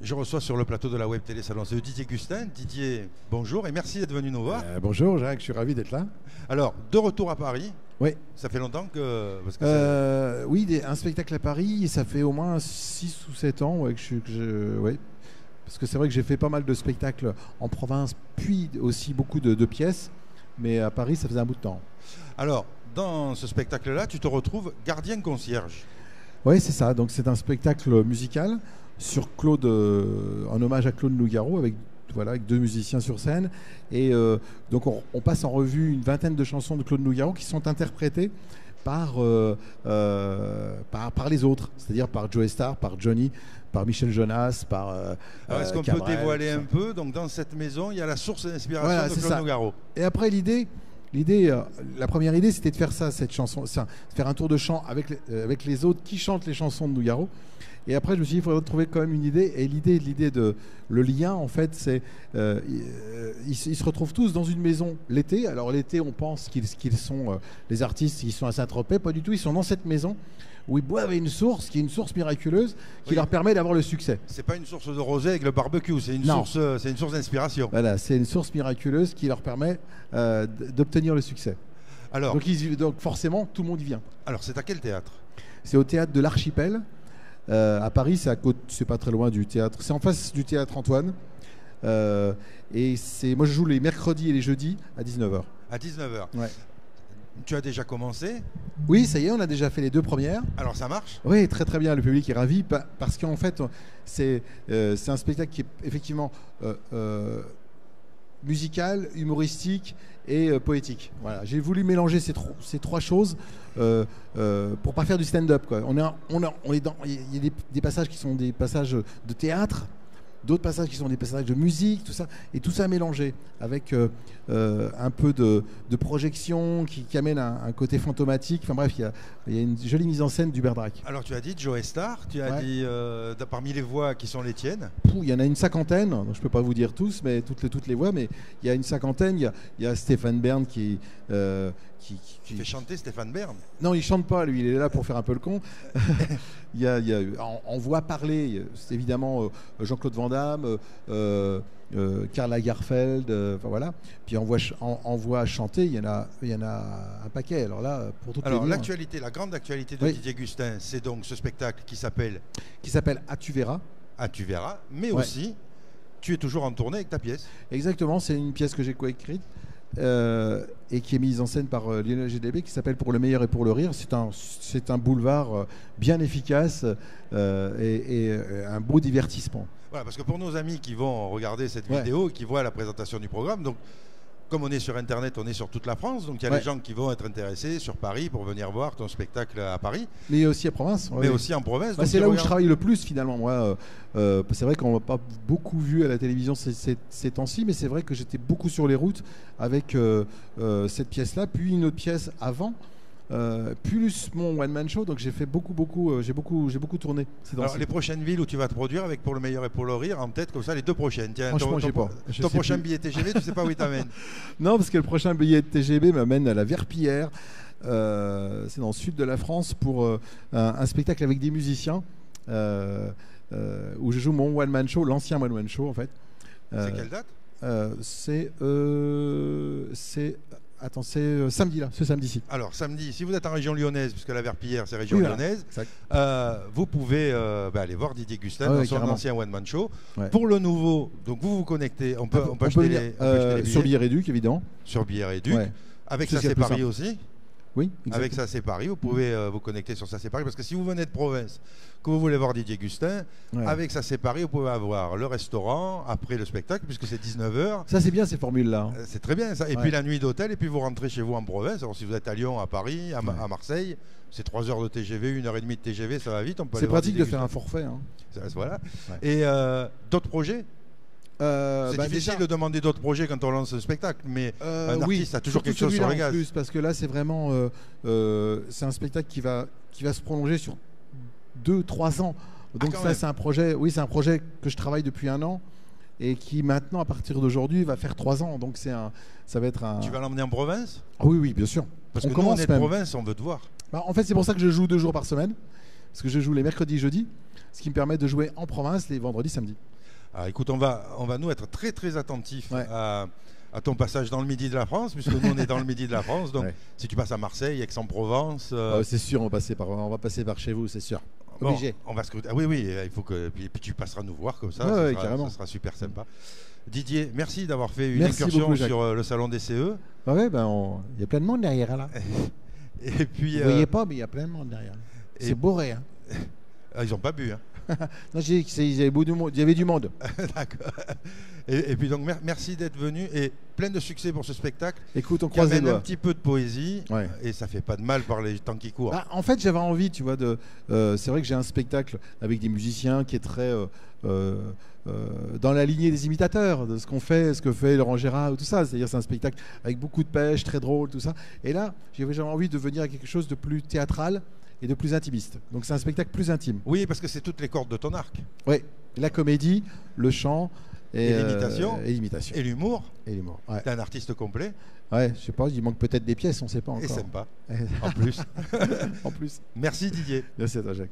Je reçois sur le plateau de la Web Télé Salon c'est Didier Gustin. Didier, bonjour et merci d'être venu nous voir. Bonjour Jacques, je suis ravi d'être là. Alors, de retour à Paris. Oui. Ça fait longtemps que... Parce que oui, un spectacle à Paris, ça fait au moins 6 ou 7 ans ouais, ouais. Parce que c'est vrai que j'ai fait pas mal de spectacles en province, puis aussi beaucoup de pièces. Mais à Paris, ça faisait un bout de temps. Alors, dans ce spectacle-là, tu te retrouves gardien concierge. Oui, c'est ça. Donc c'est un spectacle musical sur Claude, en hommage à Claude Nougaro, avec 2 musiciens sur scène. Et donc on passe en revue une vingtaine de chansons de Claude Nougaro qui sont interprétées par les autres, c'est-à-dire par Joe Starr, par Johnny, par Michel Jonas, par Alors est-ce qu'on peut dévoiler un peu? Donc dans cette maison, il y a la source d'inspiration de Claude Nougaro. Et après la première idée, c'était de faire cette chanson, de faire un tour de chant avec les autres qui chantent les chansons de Nougaro. Et après, je me suis dit, il faudrait trouver quand même une idée. Et le lien, en fait, c'est ils se retrouvent tous dans une maison l'été. Alors l'été, on pense qu'ils sont les artistes, ils sont à Saint-Tropez. Pas du tout. Ils sont dans cette maison où ils boivent une source qui est une source miraculeuse qui leur permet d'avoir le succès. C'est pas une source de rosé avec le barbecue, c'est une source d'inspiration. Voilà, c'est une source miraculeuse qui leur permet d'obtenir le succès. Alors, donc forcément, tout le monde y vient. Alors, c'est à quel théâtre? C'est au théâtre de l'Archipel. À Paris, c'est pas très loin du théâtre. C'est en face du théâtre Antoine. Et moi, je joue les mercredis et les jeudis à 19h. À 19h. Ouais. Tu as déjà commencé? Oui, ça y est, on a déjà fait les 2 premières. Alors ça marche? Oui, très très bien. Le public est ravi parce qu'en fait, c'est un spectacle qui est effectivement musical, humoristique et poétique. Voilà. J'ai voulu mélanger ces 3 choses pour pas faire du stand-up. Il y a des passages qui sont des passages de théâtre, d'autres passages qui sont des passages de musique, tout ça, et tout ça mélangé avec un peu de projection qui amène un côté fantomatique. Enfin bref, il y a une jolie mise en scène d'Hubert Drac. Alors tu as dit Joe Starr, tu as dit parmi les voix qui sont les tiennes. Il y en a une cinquantaine, donc je peux pas vous dire tous, mais toutes les voix, mais il y a une cinquantaine. Il y a Stéphane Bern qui fait chanter Stéphane Bern. Non, il chante pas, lui, il est là pour faire un peu le con. il y a en voix parlée, c'est évidemment Jean-Claude Van Damme, Karl Lagerfeld, enfin voilà. Puis en voix chantée, il y en a un paquet. Alors là, pour toutes les l'actualité, la grande actualité de Didier Gustin, c'est donc ce spectacle qui s'appelle Ah tu verras. Ah tu verras, mais aussi tu es toujours en tournée avec ta pièce. Exactement, c'est une pièce que j'ai coécrite. Et qui est mise en scène par Lionel GDB, qui s'appelle Pour le meilleur et pour le rire. C'est un boulevard bien efficace et un beau divertissement. Voilà, parce que pour nos amis qui vont regarder cette vidéo et qui voient la présentation du programme, donc comme on est sur Internet, on est sur toute la France, donc il y a des gens qui vont être intéressés sur Paris pour venir voir ton spectacle à Paris. Mais aussi en province. Mais aussi en province. C'est là où je travaille le plus finalement. Moi, c'est vrai qu'on ne m'a pas beaucoup vu à la télévision ces temps-ci, mais c'est vrai que j'étais beaucoup sur les routes avec cette pièce-là, puis une autre pièce avant. Plus mon one-man show, donc j'ai fait beaucoup tourné. Alors les prochaines villes où tu vas te produire avec Pour le meilleur et pour le rire en tête, comme ça les 2 prochaines. Tiens, franchement, j'ai pas. Ton prochain billet TGV, tu sais pas où il t'amène? Non, parce que le prochain billet de TGV m'amène à la Verpillière. C'est dans le sud de la France pour un spectacle avec des musiciens où je joue mon one-man show, l'ancien one-man show en fait. C'est quelle date? C'est samedi là, ce samedi-ci. Alors samedi, si vous êtes en région lyonnaise, puisque la Verpillière c'est région lyonnaise, vous pouvez aller voir Didier Gustin dans son ancien one man show. Pour le nouveau, donc vous vous connectez, on peut acheter les billets sur Billet Réduc évidemment. Sur Billet Réduc. Avec Ça c'est Paris aussi. Oui, exactement. Avec Ça c'est Paris, vous pouvez vous connecter sur Ça c'est Paris, parce que si vous venez de province, que vous voulez voir Didier Gustin, avec Ça c'est Paris, vous pouvez avoir le restaurant après le spectacle, puisque c'est 19h. Ça c'est bien ces formules-là. C'est très bien ça. Et puis la nuit d'hôtel, et puis vous rentrez chez vous en province. Alors si vous êtes à Lyon, à Paris, à Marseille, c'est 3 heures de TGV, 1h30 de TGV, ça va vite. C'est pratique de faire un forfait. Hein. Voilà. Et d'autres projets? C'est difficile de demander d'autres projets quand on lance un spectacle, mais un artiste a toujours quelque chose sur le gaz. Plus, parce que là, c'est vraiment c'est un spectacle qui va se prolonger sur 2-3 ans. Donc ça, c'est un projet. Oui, c'est un projet que je travaille depuis 1 an et qui maintenant, à partir d'aujourd'hui, va faire 3 ans. Donc ça va être un. Tu vas l'emmener en province? Oui, bien sûr. Parce que nous, on est de province, on veut te voir. En fait, c'est pour ça que je joue 2 jours par semaine. parce que je joue les mercredis et jeudis, ce qui me permet de jouer en province les vendredis, samedis. Ah, écoute, on va nous être très très attentifs à ton passage dans le midi de la France, puisque nous on est dans le midi de la France. Donc si tu passes à Marseille, Aix-en-Provence, c'est sûr, on va passer par chez vous, c'est sûr. Obligé. Bon, on va scruter. Ah oui, il faut que puis tu passeras nous voir comme ça. Ça sera super sympa. Didier, merci d'avoir fait une incursion sur le salon des CE. Ah ouais, il y a plein de monde derrière là. Et puis, vous voyez pas, mais il y a plein de monde derrière. C'est bourré. Hein. Ils n'ont pas bu. Hein. Non, il y avait du monde. D'accord. Et puis donc merci d'être venu et plein de succès pour ce spectacle. Écoute, on croise les doigts. Un petit peu de poésie et ça fait pas de mal par les temps qui courent. En fait, j'avais envie, tu vois, c'est vrai que j'ai un spectacle avec des musiciens qui est très dans la lignée des imitateurs, de ce qu'on fait, ce que fait Laurent Gérard ou tout ça. C'est-à-dire c'est un spectacle avec beaucoup de pêche, très drôle, tout ça. Et là, j'avais envie de venir à quelque chose de plus théâtral et de plus intimiste. Donc c'est un spectacle plus intime. Oui, parce que c'est toutes les cordes de ton arc. Oui, la comédie, le chant et l'imitation. Et l'humour. Ouais. T'es un artiste complet. Ouais, je sais pas, il manque peut-être des pièces, on sait pas encore. Et sympa. En plus. En plus. Merci Didier. Merci à toi Jacques.